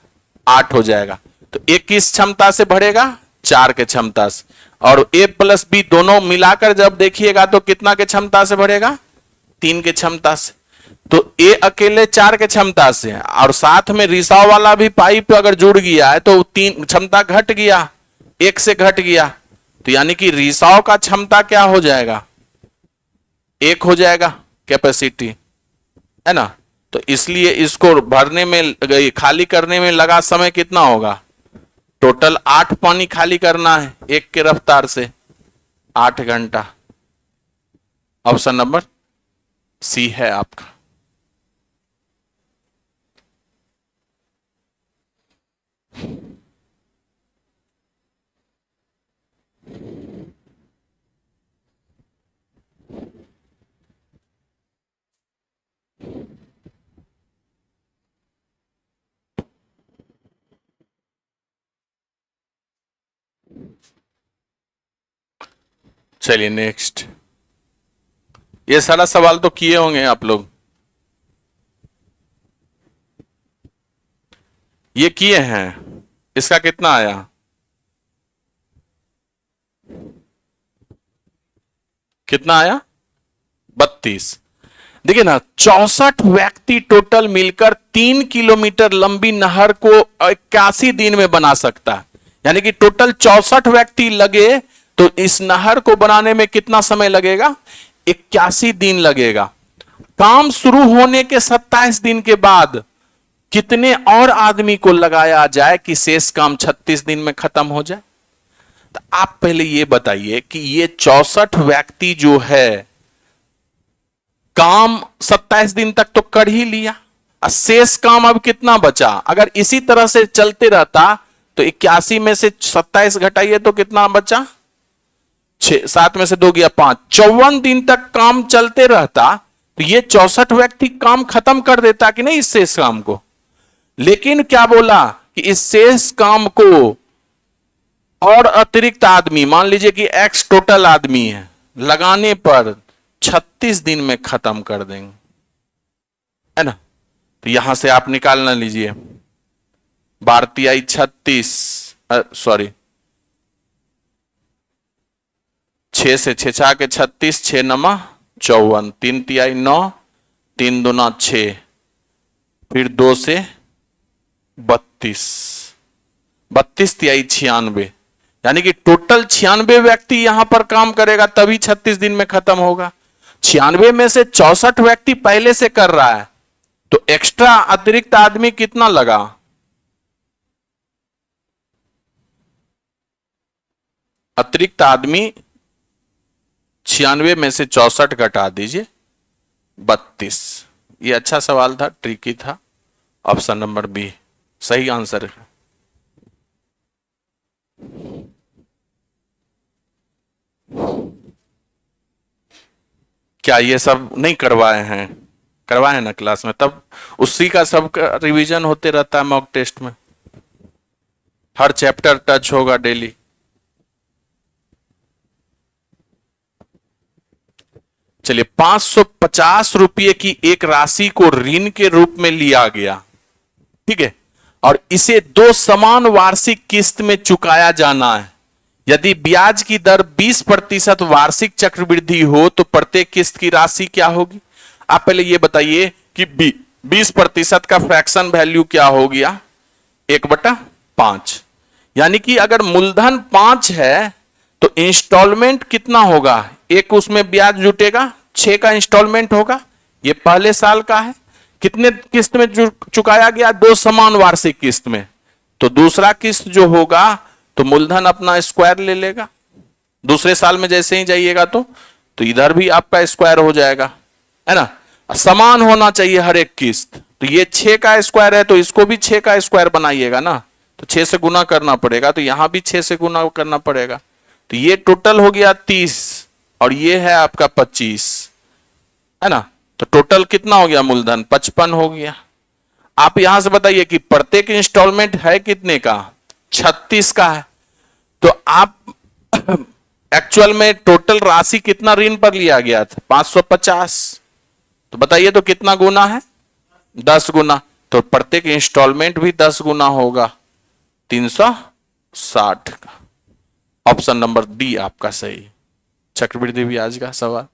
8 हो जाएगा। तो एक किस क्षमता से भरेगा 4 के क्षमता से, और ए प्लस बी दोनों मिलाकर जब देखिएगा तो कितना के क्षमता से भरेगा 3 के क्षमता से। तो ए अकेले 4 के क्षमता से, और साथ में रिसाव वाला भी पाइप अगर जुड़ गया है तो 3 क्षमता घट गया, 1 से घट गया। तो यानी कि रिसाव का क्षमता क्या हो जाएगा 1 हो जाएगा कैपेसिटी, है ना। तो इसलिए इसको भरने में खाली करने में लगा समय कितना होगा, टोटल 8 पानी खाली करना है 1 के रफ्तार से, 8 घंटा। ऑप्शन नंबर सी है आपका। चलिए नेक्स्ट, ये सारा सवाल तो किए होंगे आप लोग, ये किए हैं। इसका कितना आया कितना आया? 32। देखिए ना, 64 व्यक्ति टोटल मिलकर 3 किलोमीटर लंबी नहर को 81 दिन में बना सकता है। यानी कि टोटल 64 व्यक्ति लगे तो इस नहर को बनाने में कितना समय लगेगा? 81 दिन लगेगा। काम शुरू होने के 27 दिन के बाद कितने और आदमी को लगाया जाए कि शेष काम 36 दिन में खत्म हो जाए? तो आप पहले ये बताइए कि ये 64 व्यक्ति जो है काम 27 दिन तक तो कर ही लिया, और शेष काम अब कितना बचा? अगर इसी तरह से चलते रहता तो 81 में से 27 घटाइए तो कितना बचा? 7 में से 2 गया 5, 54 दिन तक काम चलते रहता तो ये 64 व्यक्ति काम खत्म कर देता कि नहीं इस शेष काम को। लेकिन क्या बोला कि इस शेष काम को और अतिरिक्त आदमी, मान लीजिए कि एक्स टोटल आदमी है, लगाने पर 36 दिन में खत्म कर देंगे, है ना। तो यहां से आप निकालना लीजिए, भारतीय आई 36, सॉरी 6 से 6 छा के 36, 6 नमा 54, 3 तिहाई 9, 3 दूना 6, फिर 2 से 32, 32 तिहाई 96, यानी कि टोटल 96 व्यक्ति यहां पर काम करेगा तभी 36 दिन में खत्म होगा। 96 में से 64 व्यक्ति पहले से कर रहा है तो एक्स्ट्रा अतिरिक्त आदमी कितना लगा? अतिरिक्त आदमी 96 में से 64 घटा दीजिए 32। ये अच्छा सवाल था, ट्रिकी था। ऑप्शन नंबर बी सही आंसर है। क्या ये सब नहीं करवाए हैं? करवाए ना क्लास में, तब उसी का सब का रिवीजन होते रहता है मॉक टेस्ट में, हर चैप्टर टच होगा डेली। चलिए, 550 रुपये की एक राशि को ऋण के रूप में लिया गया, ठीक है, और इसे 2 समान वार्षिक किस्त में चुकाया जाना है। यदि ब्याज की दर 20% वार्षिक चक्रवृद्धि हो तो प्रत्येक किस्त की राशि क्या होगी? आप पहले ये बताइए कि 20% का फ्रैक्शन वैल्यू क्या हो गया? 1/5। यानी कि अगर मूलधन 5 है तो इंस्टॉलमेंट कितना होगा? एक उसमें ब्याज जुटेगा, 6 का इंस्टॉलमेंट होगा, ये पहले साल का है। कितने किस्त में चुकाया गया? 2 समान वार्षिक किस्त में। तो दूसरा किस्त जो होगा तो मूलधन अपना स्क्वायर ले लेगा, दूसरे साल में जैसे ही जाइएगा तो इधर भी आपका स्क्वायर हो जाएगा, है ना। समान होना चाहिए हर एक किस्त। तो ये 6 का स्क्वायर है तो इसको भी 6 का स्क्वायर बनाइएगा ना, तो 6 से गुना करना पड़ेगा, तो यहां भी 6 से गुना करना पड़ेगा। तो ये टोटल हो गया 30 और ये है आपका 25, है ना। तो टोटल कितना हो गया? मूलधन 55 हो गया। आप यहां से बताइए कि प्रत्येक इंस्टॉलमेंट है कितने का? 36 का है। तो आप एक्चुअल में टोटल राशि कितना ऋण पर लिया गया था? 550। तो बताइए तो कितना गुना है? 10 गुना। तो प्रत्येक इंस्टॉलमेंट भी 10 गुना होगा, 360 का। ऑप्शन नंबर डी आपका सही। चक्रवृद्धि ब्याज का सवाल।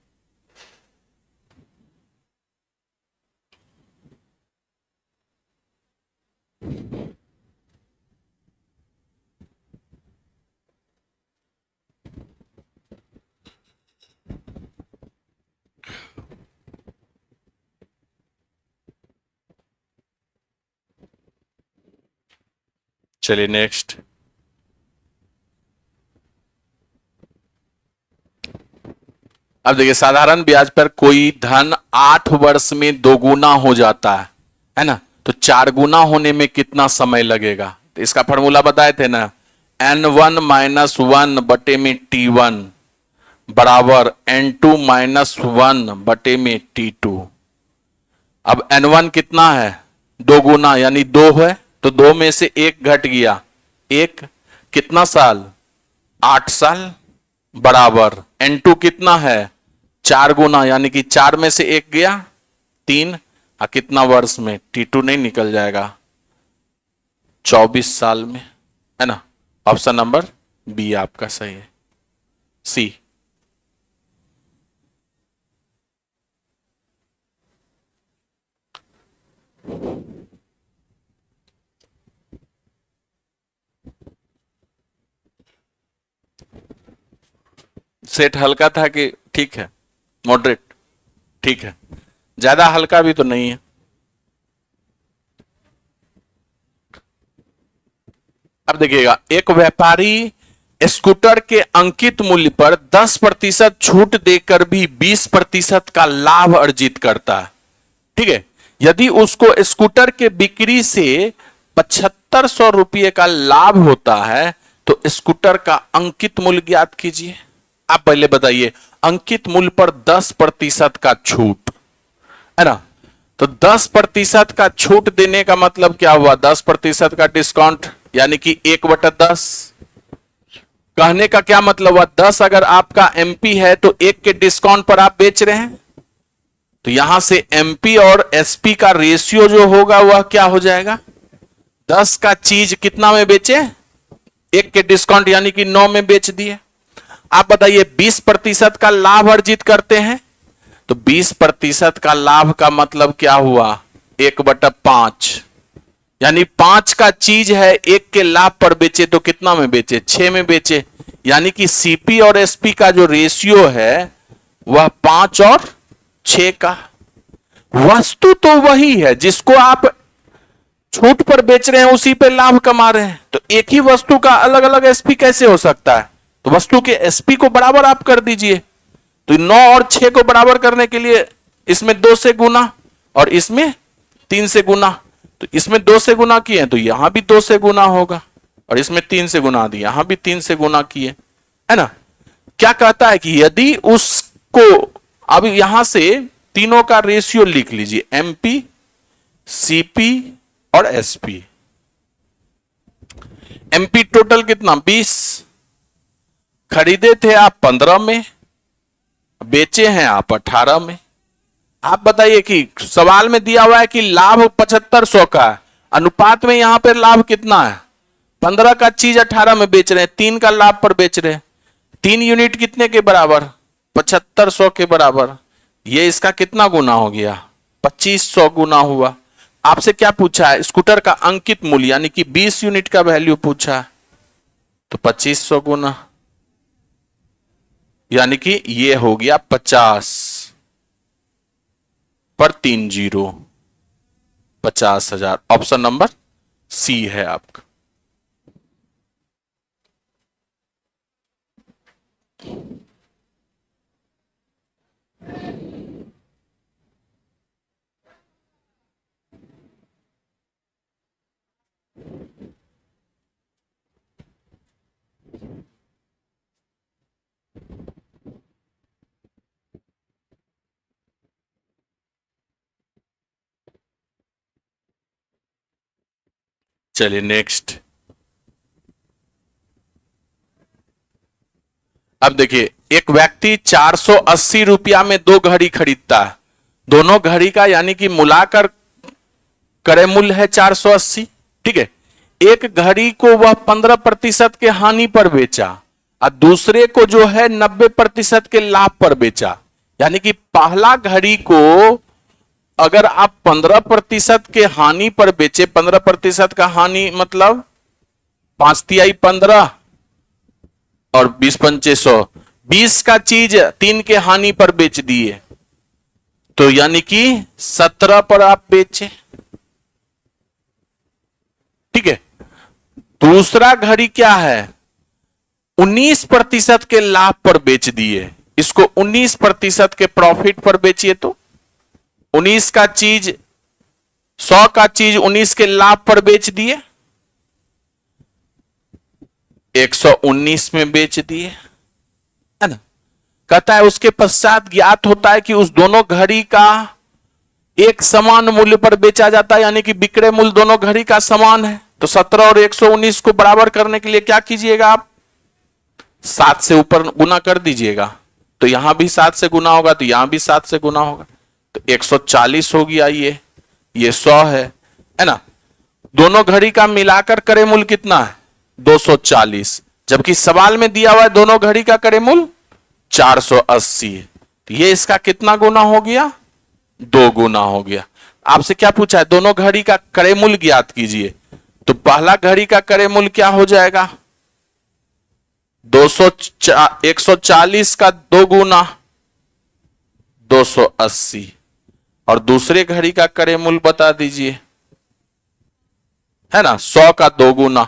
चलिए नेक्स्ट। अब देखिए, साधारण ब्याज पर कोई धन 8 वर्ष में 2 गुना हो जाता है ना। तो 4 गुना होने में कितना समय लगेगा? तो इसका फॉर्मूला बताए थे ना, N1 - 1 बटे में T1 बराबर N2 - 1 बटे में T2। अब N1 कितना है? 2 गुना यानी 2 है, तो 2 में से 1 घट गया, 1 कितना साल? 8 साल बराबर N2 कितना है? 4 गुना यानी कि 4 में से 1 गया, 3, और कितना वर्ष में? T2 नहीं निकल जाएगा, 24 साल में, है ना। ऑप्शन नंबर बी आपका सही है, सी। सेट हल्का था कि ठीक है, मॉडरेट, ठीक है, ज्यादा हल्का भी तो नहीं है। अब देखिएगा, एक व्यापारी स्कूटर के अंकित मूल्य पर 10% छूट देकर भी 20% का लाभ अर्जित करता है। ठीक है, यदि उसको स्कूटर के बिक्री से 7500 रुपये का लाभ होता है तो स्कूटर का अंकित मूल्य ज्ञात कीजिए। आप पहले बताइए, अंकित मूल्य पर 10% का छूट है ना, तो 10% का छूट देने का मतलब क्या हुआ, 10% का डिस्काउंट, यानी कि 1/10। कहने का क्या मतलब हुआ, 10 अगर आपका एमपी है तो 1 के डिस्काउंट पर आप बेच रहे हैं, तो यहां से एमपी और एसपी का रेशियो जो होगा वह क्या हो जाएगा, 10 का चीज कितना में बेचे, 1 के डिस्काउंट यानी कि 9 में बेच दिए। आप बताइए 20% का लाभ अर्जित करते हैं, तो 20% का लाभ का मतलब क्या हुआ, 1/5, यानी 5 का चीज है, 1 के लाभ पर बेचे तो कितना में बेचे, 6 में बेचे, यानी कि सीपी और एसपी का जो रेशियो है वह 5 और 6 का। वस्तु तो वही है, जिसको आप छूट पर बेच रहे हैं उसी पे लाभ कमा रहे हैं, तो एक ही वस्तु का अलग अलग एसपी कैसे हो सकता है, तो वस्तु के एसपी को बराबर आप कर दीजिए। तो 9 और 6 को बराबर करने के लिए इसमें 2 से गुना और इसमें 3 से गुना, तो इसमें 2 से गुना किए तो यहां भी 2 से गुना होगा, और इसमें 3 से गुना दिया, यहां भी 3 से गुना किए, है ना। क्या कहता है कि यदि उसको, अब यहां से तीनों का रेशियो लिख लीजिए, एमपी, सीपी और एसपी। एमपी टोटल कितना, 20, खरीदे थे आप 15 में, बेचे हैं आप 18 में। आप बताइए कि सवाल में दिया हुआ है कि लाभ 7500 का है, अनुपात में यहां पर लाभ कितना है, 15 का चीज 18 में बेच रहे हैं, 3 का लाभ पर बेच रहे हैं, 3 यूनिट कितने के बराबर, 7500 के बराबर, ये इसका कितना गुना हो गया, 2500 गुना हुआ। आपसे क्या पूछा है, स्कूटर का अंकित मूल्य यानी कि 20 यूनिट का वैल्यू पूछा है, तो 2500 गुना, यानी कि ये हो गया 50 पर 3 जीरो, 50,000। ऑप्शन नंबर सी है आपका। चलिए नेक्स्ट। अब देखिए, एक व्यक्ति 480 रुपया में 2 घड़ी खरीदता है, दोनों घड़ी का यानी कि मिलाकर क्रय मूल्य है 480। ठीक है, एक घड़ी को वह 15% के हानि पर बेचा और दूसरे को जो है 90% के लाभ पर बेचा, यानी कि पहला घड़ी को अगर आप 15% के हानि पर बेचे, 15% का हानि मतलब 5 तिहाई 15 और 20 पंचे 100, 20 का चीज 3 के हानि पर बेच दिए, तो यानी कि 17 पर आप बेचे। ठीक है, दूसरा घड़ी क्या है, 19% के लाभ पर बेच दिए, इसको 19% के प्रॉफिट पर बेचिए, तो 19 का चीज 100 का चीज 19 के लाभ पर बेच दिए, 119 में बेच दिए, है ना। कहता है उसके पश्चात ज्ञात होता है कि उस दोनों घड़ी का एक समान मूल्य पर बेचा जाता है, यानी कि विक्रय मूल्य दोनों घड़ी का समान है, तो 17 और 119 को बराबर करने के लिए क्या कीजिएगा, आप 7 से ऊपर गुना कर दीजिएगा, तो यहां भी 7 से गुना होगा, तो यहां भी 7 से गुना होगा, तो 140 हो गया, ये 100 है ना। दोनों घड़ी का मिलाकर क्रय मूल्य कितना है, 240, जबकि सवाल में दिया हुआ है दोनों घड़ी का क्रय मूल्य 480 है, तो ये इसका कितना गुना हो गया, 2 गुना हो गया। आपसे क्या पूछा है, दोनों घड़ी का क्रय मूल्य ज्ञात कीजिए। तो पहला घड़ी का क्रय मूल्य क्या हो जाएगा, 140 का 2 गुना 280, और दूसरे घड़ी का क्रय मूल्य बता दीजिए, है ना, 100 का 2 गुना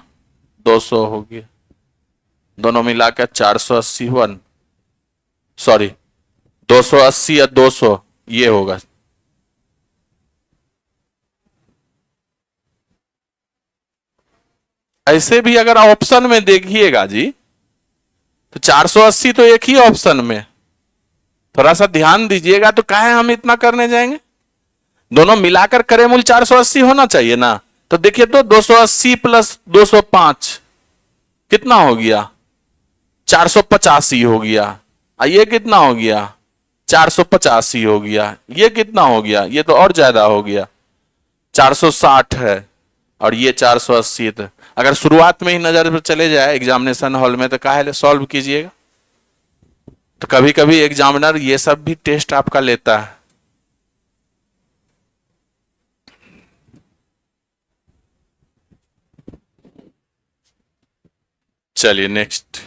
200 हो गया, दोनों मिलाकर 480 हुआ, सॉरी 280 या 200 ये होगा। ऐसे भी अगर ऑप्शन में देखिएगा जी, तो 480 तो एक ही ऑप्शन में, थोड़ा सा ध्यान दीजिएगा, तो काहे हम इतना करने जाएंगे, दोनों मिलाकर क्रय मूल्य 480 होना चाहिए ना। तो देखिए तो 280 प्लस 205 कितना हो गया, 485 हो गया। ये कितना हो गया, 485 हो गया। ये कितना हो गया, ये तो और ज्यादा हो गया, 460 है, और ये 480 था। अगर शुरुआत में ही नजर पर चले जाए एग्जामिनेशन हॉल में, तो काहे सॉल्व कीजिएगा। तो कभी कभी एग्जामिनर ये सब भी टेस्ट आपका लेता है। चलिए नेक्स्ट।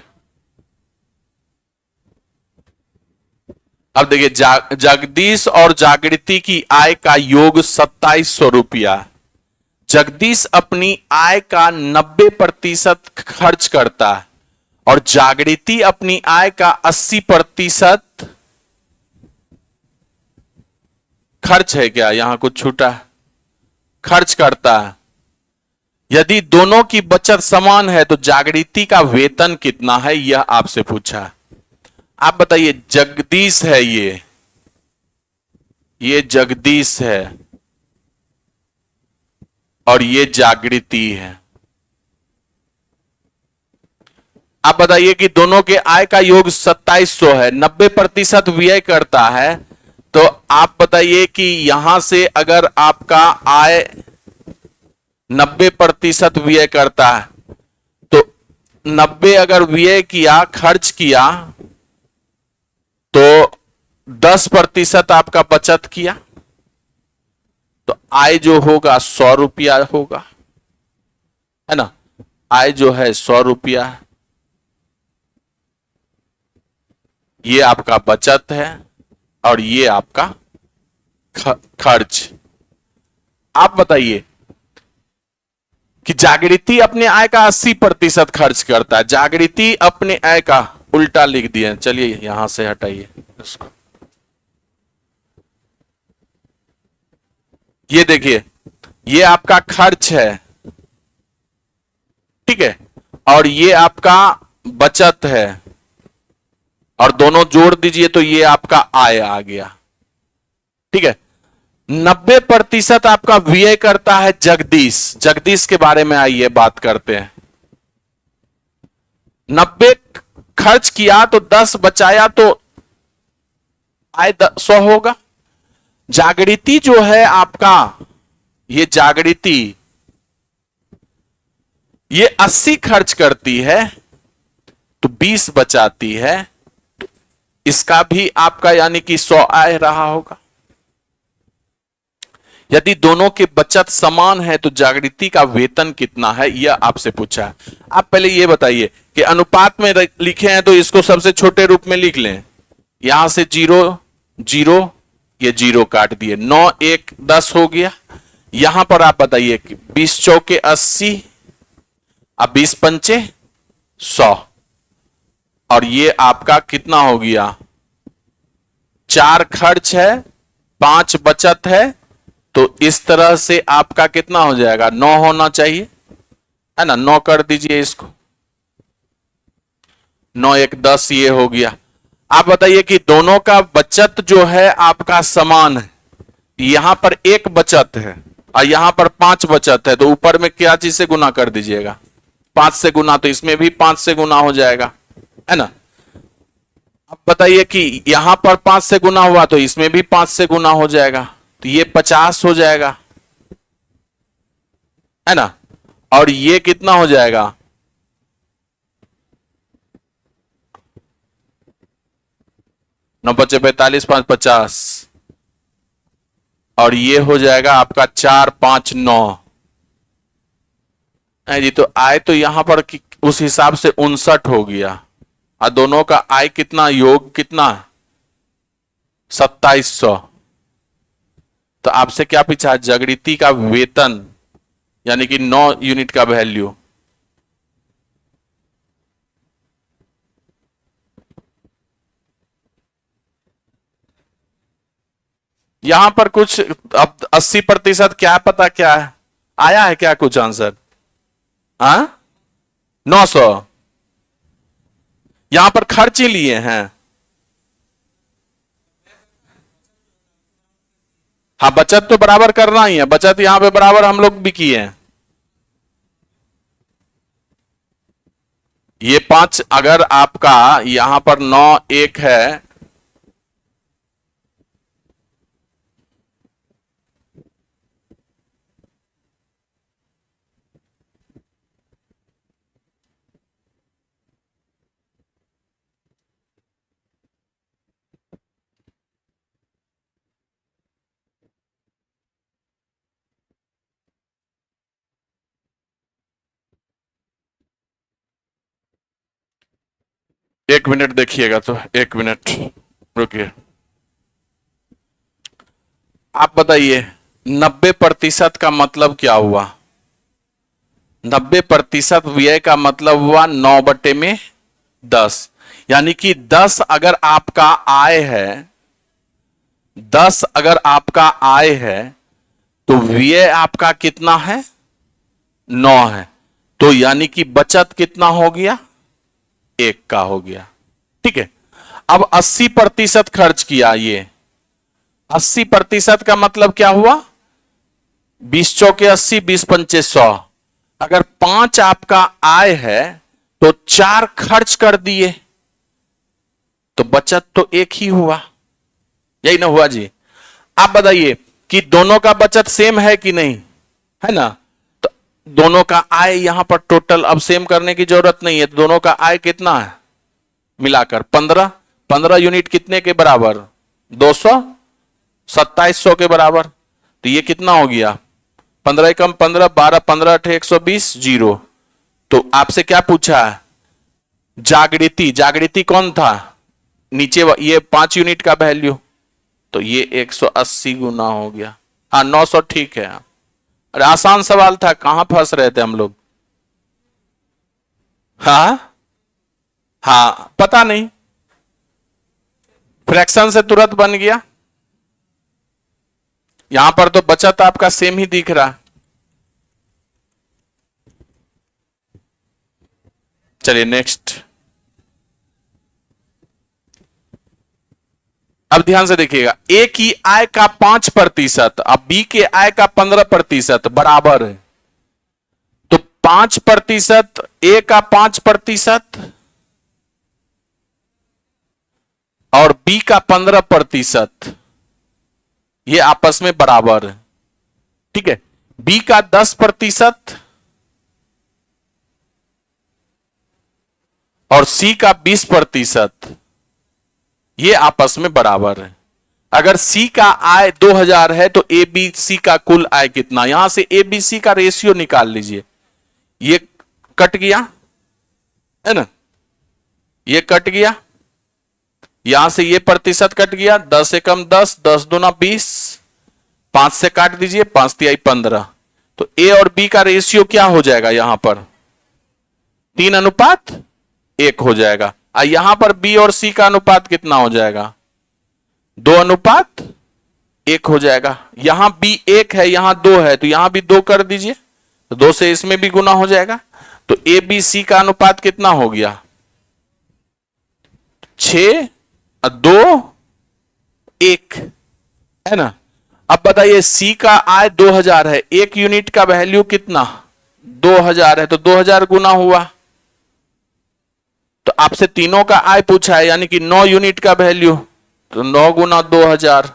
अब देखिए, जगदीश और जागृति की आय का योग 2700 रुपया। जगदीश अपनी आय का 90% खर्च करता है और जागृति अपनी आय का 80% खर्च है, क्या यहां कुछ छूटा, खर्च करता है। यदि दोनों की बचत समान है तो जागृति का वेतन कितना है, यह आपसे पूछा। आप बताइए, जगदीश है ये जगदीश है और ये जागृति है। आप बताइए कि दोनों के आय का योग 2700 है, 90% व्यय करता है। तो आप बताइए कि यहां से अगर आपका आय 90% व्यय करता है, तो 90 अगर व्यय किया, खर्च किया, तो 10% आपका बचत किया, तो आय जो होगा 100 रुपया होगा, है ना। आय जो है 100 रुपया है, ये आपका बचत है और ये आपका खर्च। आप बताइए कि जागृति अपने आय का 80% खर्च करता है, जागृति अपने आय का उल्टा लिख दिए। चलिए यहां से हटाइए इसको। ये देखिए, ये आपका खर्च है, ठीक है, और ये आपका बचत है, और दोनों जोड़ दीजिए तो ये आपका आय आ गया, ठीक है। 90% आपका व्यय करता है जगदीश। जगदीश के बारे में आइए बात करते हैं। 90 खर्च किया तो 10 बचाया, तो आय 100 होगा। जागृति जो है आपका, ये जागृति ये 80 खर्च करती है तो 20 बचाती है, तो इसका भी आपका यानी कि 100 आय रहा होगा। यदि दोनों के बचत समान है तो जागृति का वेतन कितना है, यह आपसे पूछा है। आप पहले यह बताइए कि अनुपात में लिखे हैं तो इसको सबसे छोटे रूप में लिख लें। यहां से 0 0, ये 0 काट दिए, 9 1 10 हो गया। यहां पर आप बताइए कि 20 चौके 80, अब 20 पंचे 100, और ये आपका कितना हो गया, 4 खर्च है 5 बचत है, तो इस तरह से आपका कितना हो जाएगा, 9 होना चाहिए, है ना। 9 कर दीजिए इसको, 9 1 10 ये हो गया। आप बताइए कि दोनों का बचत जो है आपका समान है, यहां पर 1 बचत है और यहां पर 5 बचत है, तो ऊपर में क्या चीज से गुना कर दीजिएगा, 5 से गुना, तो इसमें भी 5 से गुना हो जाएगा, है ना। अब बताइए कि यहां पर 5 से गुना हुआ तो इसमें भी 5 से गुना हो जाएगा, तो ये 50 हो जाएगा, है ना। और ये कितना हो जाएगा, 9 5 45 5 50, और ये हो जाएगा आपका 459। जी, तो आय तो यहां पर उस हिसाब से 59 हो गया, और दोनों का आय कितना, योग कितना, 2700। तो आपसे क्या पूछा, जागृति का वेतन यानी कि 9 यूनिट का वैल्यू। यहां पर कुछ अब 80% क्या पता क्या है, आया है क्या कुछ आंसर? हाँ, 900। यहां पर खर्च ही लिए हैं। हाँ, बचत तो बराबर करना ही है, बचत यहां पे बराबर हम लोग भी किए हैं। ये 5 अगर आपका यहां पर 9 1 है, एक मिनट देखिएगा, तो एक मिनट रुकिए। आप बताइए 90% का मतलब क्या हुआ? 90% व्यय का मतलब हुआ 9/10। यानी कि 10 अगर आपका आय है, 10 अगर आपका आय है, तो व्यय आपका कितना है, 9 है। तो यानी कि बचत कितना हो गया, 1 का हो गया। ठीक है। अब 80% खर्च किया, ये 80% का मतलब क्या हुआ, 20 चौके 80, 20 पंचे 100। अगर 5 आपका आय है तो 4 खर्च कर दिए, तो बचत तो 1 ही हुआ। यही ना हुआ जी? आप बताइए कि दोनों का बचत सेम है कि नहीं, है ना? तो दोनों का आय यहां पर टोटल अब सेम करने की जरूरत नहीं है। दोनों का आय कितना है मिलाकर, 15। 15 यूनिट कितने के बराबर, 200, 2700 के बराबर। तो ये कितना हो गया, 15 एकम 15, 12 15 अठे 120, जीरो। तो आपसे क्या पूछा है, जागृति, जागृति कौन था, नीचे ये 5 यूनिट का वैल्यू, तो ये 180 गुना हो गया। हाँ, 900 ठीक है। अरे आसान सवाल था, कहां फंस रहे थे हम लोग? हाँ हाँ, पता नहीं, फ्रैक्शन से तुरंत बन गया। यहां पर तो बचत आपका सेम ही दिख रहा। चलिए नेक्स्ट। अब ध्यान से देखिएगा, ए की आय का 5% अब बी के आय का 15% बराबर है। तो 5%, ए का 5% और बी का 15%, ये आपस में बराबर है। ठीक है। बी का 10% और सी का 20%, ये आपस में बराबर है। अगर सी का आय 2000 है तो ए बी सी का कुल आय कितना, यहां से ए बी सी का रेशियो निकाल लीजिए। ये कट गया, है ना, ये कट गया, यहां से ये प्रतिशत कट गया, 10 एकम 10, 10 दूना 20, 5 से काट दीजिए, 5 तिहाई 15। तो ए और बी का रेशियो क्या हो जाएगा, यहां पर 3:1 हो जाएगा। और यहां पर बी और सी का अनुपात कितना हो जाएगा, 2:1 हो जाएगा। यहां बी 1 है, यहां 2 है, तो यहां भी 2 कर दीजिए, तो 2 से इसमें भी गुना हो जाएगा। तो ए बी सी का अनुपात कितना हो गया, 6:2:1, है ना? अब बताइए सी का आय 2000 है, 1 यूनिट का वैल्यू कितना, 2000 है, तो 2000 गुना हुआ। तो आपसे तीनों का आय पूछा है, यानी कि 9 यूनिट का वैल्यू, तो 9 गुना 2000,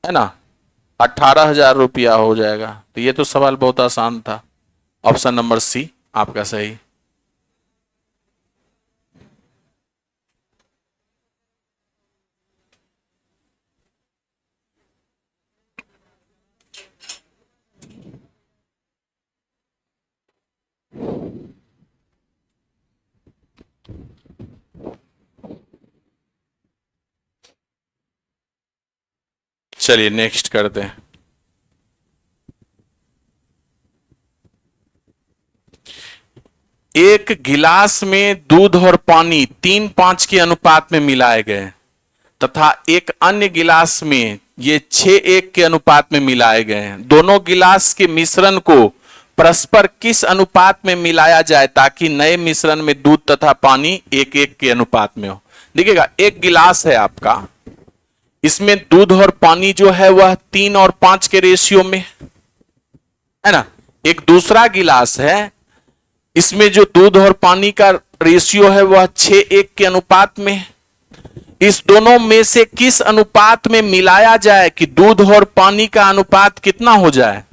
है ना, 18,000 रुपया हो जाएगा। तो ये तो सवाल बहुत आसान था। ऑप्शन नंबर सी आपका सही। चलिए नेक्स्ट करते हैं। एक गिलास में दूध और पानी 3:5 के अनुपात में मिलाए गए तथा एक अन्य गिलास में ये 6:1 के अनुपात में मिलाए गए हैं। दोनों गिलास के मिश्रण को परस्पर किस अनुपात में मिलाया जाए ताकि नए मिश्रण में दूध तथा पानी 1:1 के अनुपात में हो। देखिएगा, एक गिलास है आपका, इसमें दूध और पानी जो है वह 3 और 5 के रेशियो में है ना। एक दूसरा गिलास है, इसमें जो दूध और पानी का रेशियो है वह 6:1 के अनुपात में। इस दोनों में से किस अनुपात में मिलाया जाए कि दूध और पानी का अनुपात कितना हो जाए,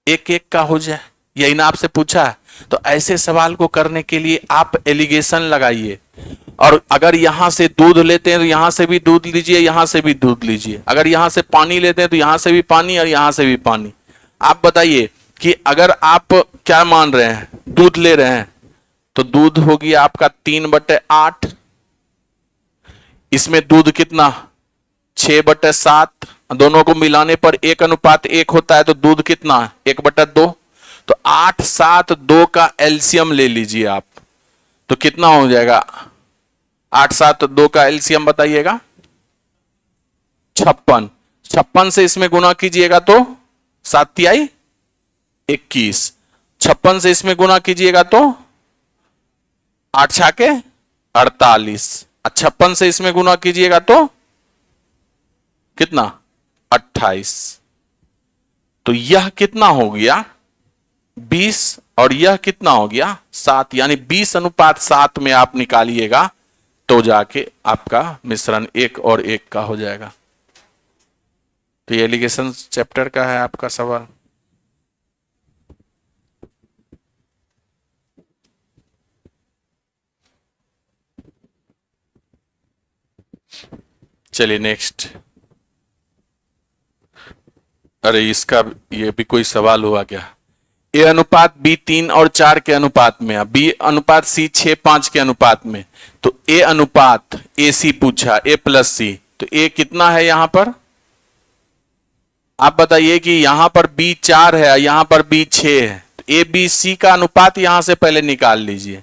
1:1 का हो जाए। यही ना आपसे पूछा है। तो ऐसे सवाल को करने के लिए आप एलिगेशन लगाइए, और अगर यहां से दूध लेते हैं तो यहां से भी दूध लीजिए, यहां से भी दूध लीजिए। अगर यहां से पानी लेते हैं तो यहां से भी पानी और यहां से भी पानी। आप बताइए कि अगर आप क्या मान रहे हैं, दूध ले रहे हैं, तो दूध होगी आपका 3/8। इसमें दूध कितना, 6/7। दोनों को मिलाने पर 1:1 होता है, तो दूध कितना, 1/2। तो 8, 7, 2 का एलसीएम ले लीजिए आप, तो कितना हो जाएगा, 8, 7, 2 का एलसीएम बताइएगा, 56। 56 से इसमें गुना कीजिएगा तो 7 तिहाई 21। 56 से इसमें गुना कीजिएगा तो 8 छाके 48। 56 से इसमें गुना कीजिएगा तो कितना, 28। तो यह कितना हो गया, 20, और यह कितना हो गया, 7। यानी 20:7 में आप निकालिएगा तो जाके आपका मिश्रण 1 और 1 का हो जाएगा। तो ये एलिगेशन चैप्टर का है आपका सवाल। चलिए नेक्स्ट। अरे इसका ये भी कोई सवाल हुआ क्या। ए अनुपात बी 3 और 4 के अनुपात में, बी अनुपात सी 6:5 के अनुपात में। तो ए अनुपात ए सी पूछा, ए प्लस सी, तो ए कितना है यहां पर, आप बताइए कि यहां पर बी 4 है, यहां पर बी 6 है, तो ए बी सी का अनुपात यहां से पहले निकाल लीजिए।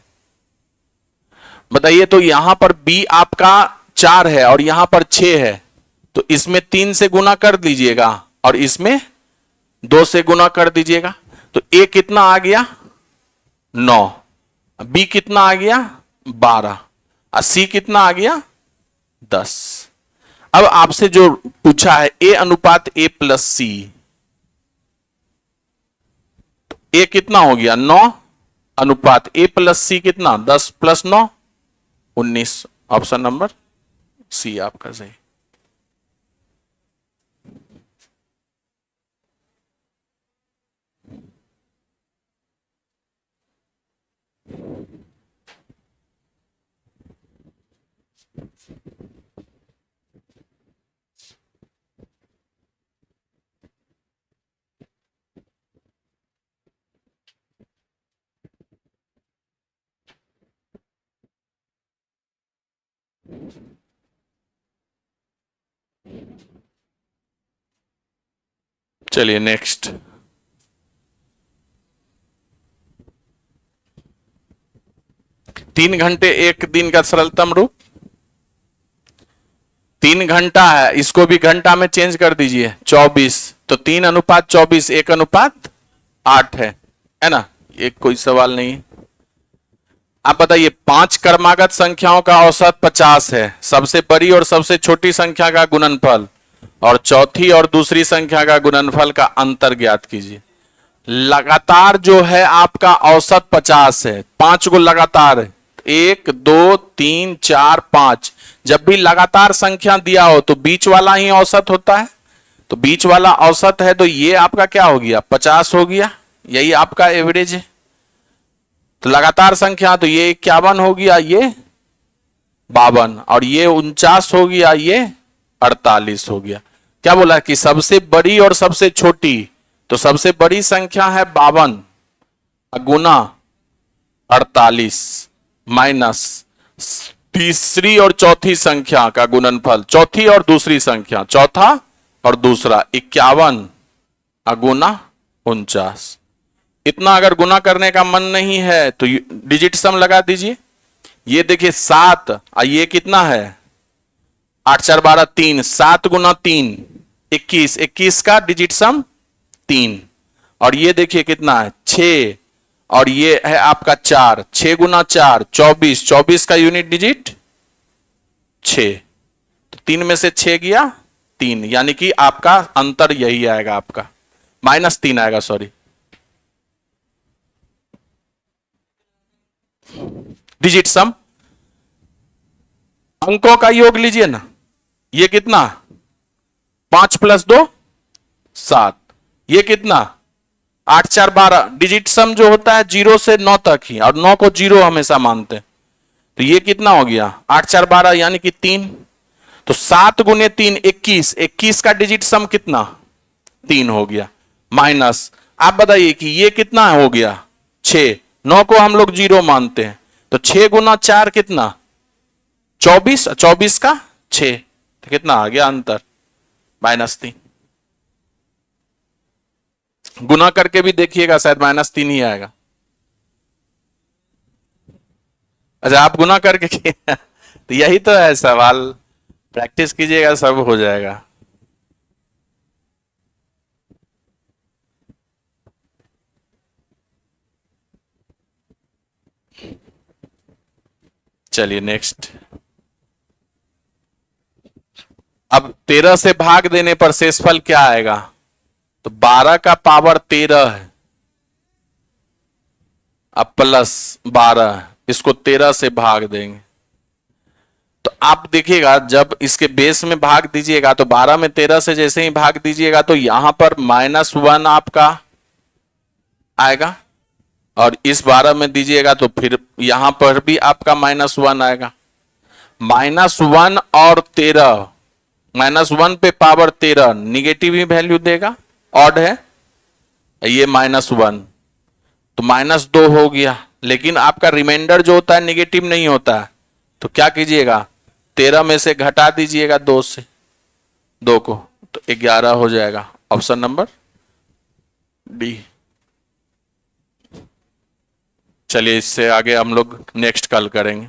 बताइए, तो यहां पर बी आपका 4 है और यहां पर 6 है, तो इसमें 3 से गुना कर दीजिएगा और इसमें 2 से गुना कर दीजिएगा। तो ए कितना आ गया, 9, बी कितना आ गया, 12, और सी कितना आ गया, 10। अब आपसे जो पूछा है ए अनुपात ए प्लस सी, तो ए कितना हो गया, 9 अनुपात ए प्लस सी कितना, 10 + 9 19। ऑप्शन नंबर सी आपका सही। चलिए नेक्स्ट। तीन घंटे एक दिन का सरलतम रूप, 3 घंटा है, इसको भी घंटा में चेंज कर दीजिए, 24। तो 3:24, 1:8 है ना। ये कोई सवाल नहीं। आप बताइए, 5 क्रमागत संख्याओं का औसत 50 है, सबसे बड़ी और सबसे छोटी संख्या का गुणनफल और चौथी और दूसरी संख्या का गुणनफल का अंतर ज्ञात कीजिए। लगातार जो है आपका औसत 50 है, 5 को लगातार है, 1, 2, 3, 4, 5। जब भी लगातार संख्या दिया हो तो बीच वाला ही औसत होता है, तो बीच वाला औसत है, तो ये आपका क्या हो गया, 50 हो गया, यही आपका एवरेज है। तो लगातार संख्या, तो ये 51 हो गया, ये 52, और ये 49 हो गया, ये 48 हो गया। क्या बोला कि सबसे बड़ी और सबसे छोटी, तो सबसे बड़ी संख्या है 52 गुना 48 माइनस तीसरी और चौथी संख्या का गुणनफल, चौथी और दूसरी संख्या, चौथा और दूसरा 51 गुना 49। इतना अगर गुना करने का मन नहीं है तो डिजिट सम लगा दीजिए। ये देखिए 7, ये कितना है 8 4 12 3, 7 गुना 3 21, 21 का डिजिट सम 3। और ये देखिए कितना है 6, और ये है आपका 4, 6 गुना 4 24, 24 का यूनिट डिजिट 6। तो 3 में से 6 गया 3, यानी कि आपका अंतर यही आएगा, आपका -3 आएगा, सॉरी। डिजिट सम, अंकों का योग लीजिए ना, ये कितना 5 + 2 7, ये कितना 8 4 12। डिजिट सम जो होता है 0 से 9 तक ही, और 9 को 0 हमेशा मानते हैं। तो ये कितना हो गया 8 4 12 यानी कि 3। तो 7 गुने 3 21, 21 का डिजिट सम कितना 3 हो गया। माइनस, आप बताइए कि ये कितना हो गया 6, 9 को हम लोग 0 मानते हैं, तो 6 गुना 4 कितना 24, 24 का 6, तो कितना आ गया अंतर -3। गुना करके भी देखिएगा, शायद -3 ही आएगा। अच्छा, आप गुना करके तो यही तो है सवाल, प्रैक्टिस कीजिएगा सब हो जाएगा। चलिए नेक्स्ट। अब 13 से भाग देने पर शेषफल क्या आएगा? तो 12 का पावर 13 है, अब +12, इसको 13 से भाग देंगे तो आप देखिएगा जब इसके बेस में भाग दीजिएगा तो 12 में 13 से जैसे ही भाग दीजिएगा तो यहां पर -1 आपका आएगा, और इस 12 में दीजिएगा तो फिर यहां पर भी आपका -1 आएगा। -1 और 13, -1 पे पावर 13 निगेटिव ही वैल्यू देगा, ऑड है, ये -1 तो -2 हो गया। लेकिन आपका रिमाइंडर जो होता है निगेटिव नहीं होता है, तो क्या कीजिएगा 13 में से घटा दीजिएगा 2 से, 2 को, तो 11 हो जाएगा। Option number D. चलिए इससे आगे हम लोग नेक्स्ट कल करेंगे।